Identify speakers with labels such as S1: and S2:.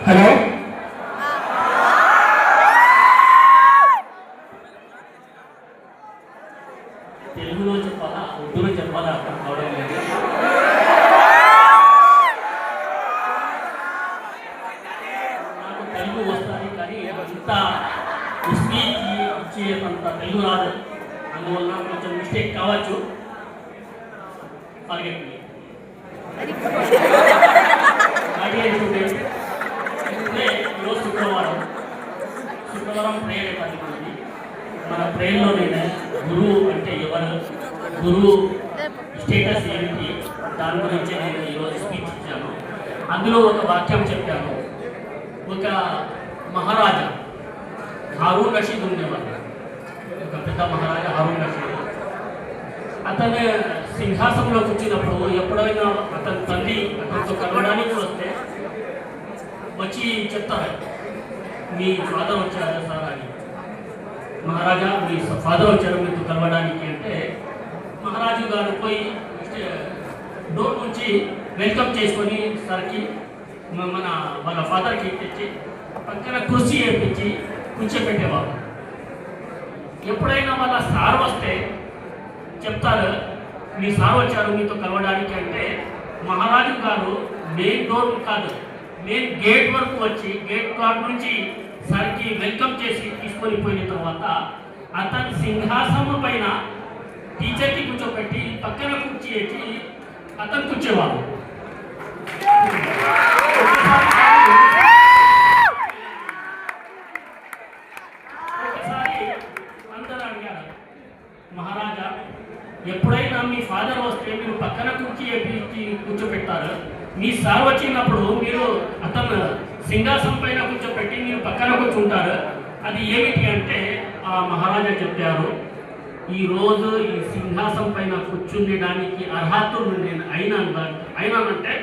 S1: Hello, తెలుగులో చెప్పాలా ఉర్దూలో చెప్పాలా అర్థం కావడం లేదు. నాకు తెలుగు వస్తుంది కానీ అంత స్పీచ్ ఇచ్చేంత తెలుగు రాదు. అందువల్ల కొంచెం మిస్టేక్ కావచ్చు. పరిగెత్తి ఈరోజు శుక్రవారం ప్రేయర్ పడుతుంది. మన ప్రేయర్లో నేను గురువు అంటే ఎవరు, గురువు స్టేటస్ ఏమిటి, దాని గురించి నేను ఈరోజు స్పీచ్ ఇచ్చాను. అందులో ఒక వాక్యం చెప్పాను. ఒక మహారాజా హారూన్ రషీద్ ఉండేవాడు. ఒక పెద్ద మహారాజా హారూన్ రషీద్. అతను సింహాసనంలో కూర్చున్నప్పుడు ఎప్పుడైనా అతని తల్లి అతనితో కలవడానికి వస్తే వచ్చి చెప్తారు, మీ ఫాదర్ వచ్చారు సార్ అని. మహారాజా మీ ఫాదర్ వచ్చారు మీతో కలవడానికి అంటే మహారాజు గారు పోయి డోర్ నుంచి వెల్కమ్ చేసుకొని సార్కి మన వాళ్ళ ఫాదర్కి తెచ్చి పక్కన కుర్చీ వేయించి కూర్చోబెట్టేవారు. ఎప్పుడైనా వాళ్ళ సార్ వస్తే చెప్తారు, మీ సార్ వచ్చారు మీతో కలవడానికి అంటే మహారాజు గారు మెయిన్ డోర్ కాదు, మెయిన్ గేట్ వరకు వచ్చి గేట్ కార్డ్ నుంచి సార్కి వెల్కమ్ చేసి తీసుకొని పోయిన తర్వాత అతని సింహాసనం పైన టీచర్కి కూర్చోబెట్టి పక్కన కుర్చీ వేసి అతను కూర్చేవాడు. ఒకసారి అందరూ అడిగారు, మహారాజా ఎప్పుడైనా మీ ఫాదర్ వస్తే మీరు పక్కన కుర్చీ వేసి కూర్చోబెట్టారు, మీ సార్ వచ్చినప్పుడు మీరు అతను సింహాసనం పైన కూర్చోబెట్టి మీరు పక్కన కూర్చుంటారు, అది ఏమిటి అంటే ఆ మహారాజా చెప్పారు, ఈరోజు ఈ సింహాసనం పైన కూర్చుండడానికి అర్హతలు నేను అయినానంటే